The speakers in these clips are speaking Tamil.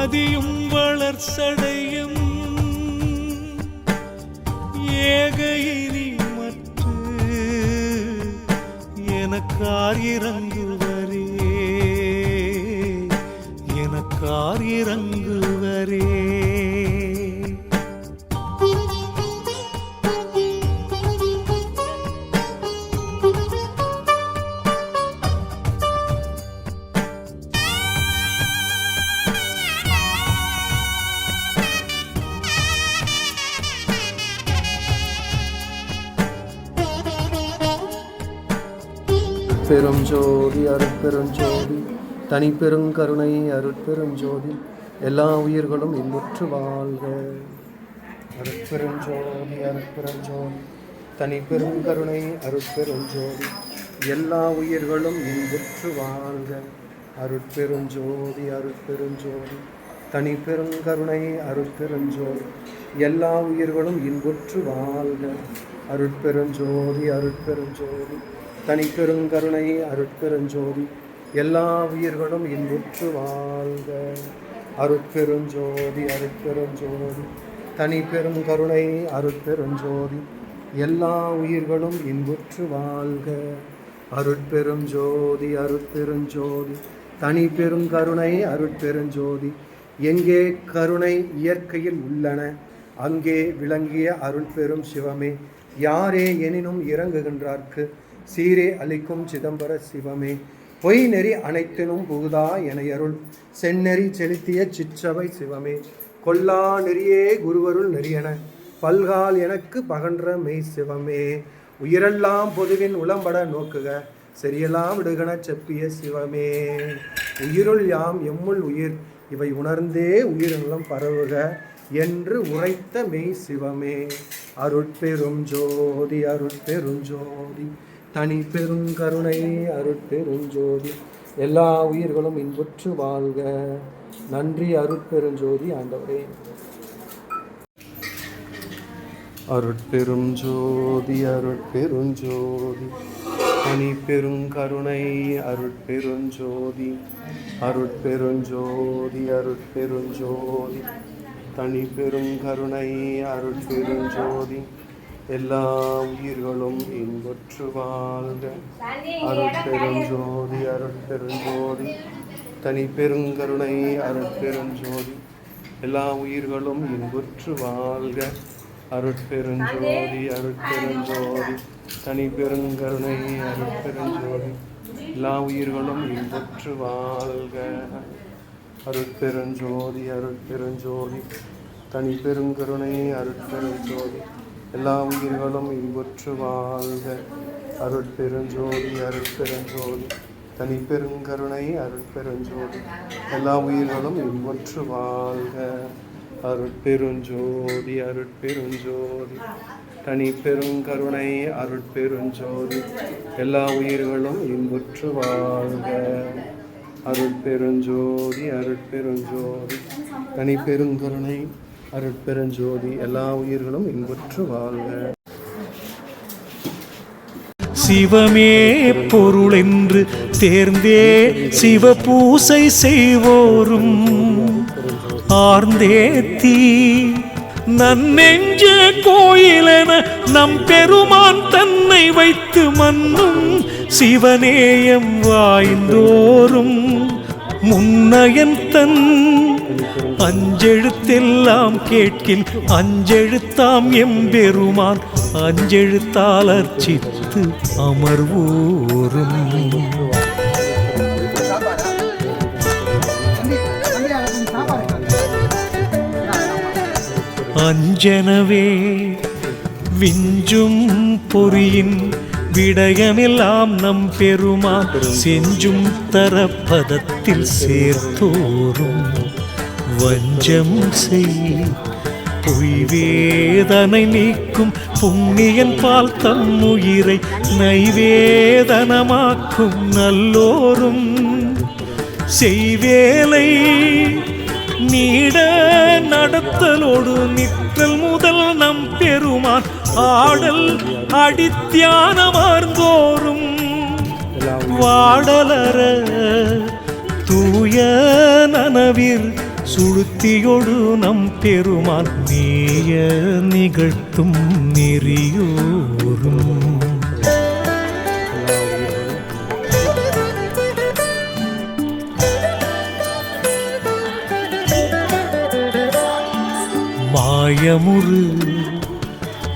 மதியும் வளர்ச்சடையும் ஏகையினி மற்று எனக்கார் இறங்குவரே எனக்கார் இறங்குவரே. பெரும் ஜோதி அருட்பெரும் ஜோதி தனிப்பெரும் கருணை அருட்பெரும் ஜோதி எல்லா உயிர்களும் இன்புற்று வாழ்க. அருட்பெரும் ஜோதி அருட்பெரும் ஜோதி தனிப்பெரும் கருணை அருட்பெரும் ஜோதி எல்லா உயிர்களும் இன்புற்று வாழ்க. அருட்பெரும் ஜோதி அருட்பெரும் ஜோதி தனிப்பெரும் கருணை அருட்பெரும் ஜோதி எல்லா உயிர்களும் இன்புற்று வாழ்க. அருட்பெரும் ஜோதி அருட்பெரும் ஜோதி தனிப்பெருங்கருணை அருட்பெருஞ்சோதி எல்லா உயிர்களும் இன்புற்று வாழ்க. அருட்பெருஞ்சோதி அருட்பெருஞ்சோதி தனிப்பெருங்கருணை அருட்பெருஞ்சோதி எல்லா உயிர்களும் இன்புற்று வாழ்க. அருட்பெருஞ்சோதி அருட்பெருஞ்சோதி தனிப்பெருங்கருணை அருட்பெருஞ்சோதி எங்கே கருணை இயற்கையில் உள்ளன அங்கே விளங்கிய அருட்பெரும் சிவமே யாரே எனினும் இறங்குகின்றார்க்கு சீரே அளிக்கும் சிதம்பர சிவமே பொய் நெறி அனைத்தினும் புகுதா என அருள் செந்நெறி செலுத்திய சிற்றவை சிவமே கொல்லா நெறியே குருவருள் நெறியன பல்கால் எனக்கு பகன்ற மெய் சிவமே உயிரெல்லாம் பொதுவின் உளம்பட நோக்குக சரியெல்லாம் விடுகன செப்பிய சிவமே உயிருள் யாம் எம்முள் உயிர் இவை உணர்ந்தே உயிரினம் பரவுக என்று உரைத்த மெய் சிவமே அருட்பெரும் ஜோதி அருட்பெரும் ஜோதி தனி பெருங்கருணை அருட்பெருஞ்சோதி எல்லா உயிர்களும் இன்புற்று வாழ்க. நன்றி அருட்பெருஞ்சோதி ஆண்டவரே. அருட்பெரும் ஜோதி அருட்பெருஞ்சோதி தனி பெருங்கருணை அருட்பெருஞ்சோதி அருட்பெருஞ்சோதி அருட்பெருஞ்சோதி தனி பெருங்கருணை அருட்பெருஞ்சோதி எல்லா உயிர்களும் இன்புற்று வாழ்க. அருட்பெருஞ்சோதி அருட்பெருஞ்சோதி தனி பெருங்கருணை அருட்பெருஞ்சோதி எல்லா உயிர்களும் இன்புற்று வாழ்க. அருட்பெருஞ்சோதி அருட்பெருஞ்சோதி தனி பெருங்கருணை அருட்பெருஞ்சோதி எல்லா உயிர்களும் இன்புற்று வாழ்க. அருட்பெருஞ்சோதி அருட்பெருஞ்சோதி தனி பெருங்கருணை அருட்பெருஞ்சோதி எல்லா உயிர்களும் இன்புற்று வாழ்க. அருட்பெருஞ்சோதி அருட்பெருஞ்சோதி தனி பெருங்கருணை அருட்பெருஞ்சோதி எல்லா உயிர்களும் இன்புற்று வாழ்க. அருட்பெருஞ்சோதி அருட்பெருஞ்சோதி தனி பெருங்கருணை அருட்பெருஞ்சோதி எல்லா உயிர்களும் இன்புற்று வாழ்க. அருட்பெருஞ்சோதி அருட்பெருஞ்சோதி தனி பெருங்கருணை அருட்பெருஞ்சோதி எல்லா உயிர்களும் இன்புற்று வாழ்க. சிவமே பொருள் என்று தேர்ந்தே சிவ பூசை செய்வோரும் ஆர்ந்தேத்தி நன்னெஞ்ச கோயிலென நம் பெருமான் தன்னை வைத்து மன்னும் சிவநேயம் வாய்ந்தோறும் முன்னையன் தன் அஞ்செழுத்தெல்லாம் கேட்கில் அஞ்செழுத்தாம் எம்பெருமான் அஞ்செழுத்தால் அர்ச்சித்து அமர்வோரும் அஞ்சனவே விஞ்சும் பொறியின் விடயமெல்லாம் நம் பெருமான் செஞ்சும் தரப்பதத்தில் சேர்த்தோறும் வஞ்சம் செய் பொய்வேதனை நீக்கும் புண்ணியன் பால் தம் உயிரை நைவேதனமாக்கும் நல்லோரும் செய்வேலை நீட நடத்தலோடு நிற்றல் முதல் நம் பெருமான் ஆடல் அடித்தியானமார்ந்தோறும் வாடலற தூய நனவிர் சுளுத்தியொடு நம் பெருமான் நேய நிகழ்த்தும் நெறியோரும் மாயமுறு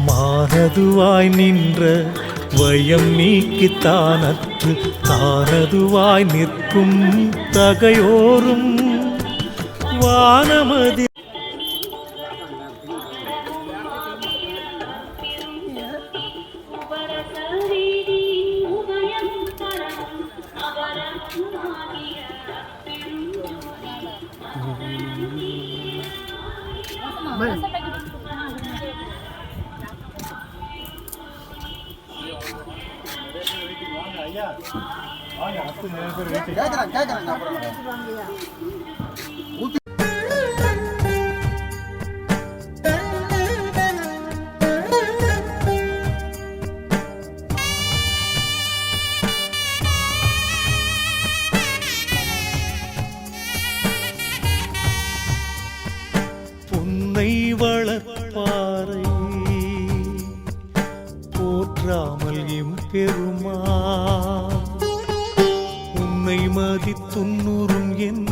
மானதுவாய் நின்ற வயம் நீக்கி தானற்று தானதுவாய் நிற்கும் தகையோரும் வானமதி உன்னை வளர்ப்பாரை போற்றாமல் எம்பெருமா உன்னை மதித்துன்னுறும் என்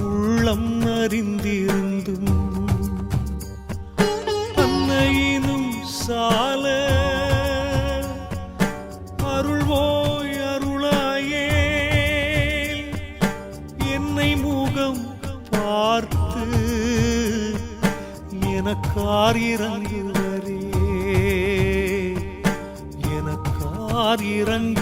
உள்ளம் அறிந்திருந்தும் அன்னையினும் சால அருள்வோய் அருளாயே என்னை முகம் பார்த்து எனக்கார் இறங்குவரே எனக்கார் இறங்கு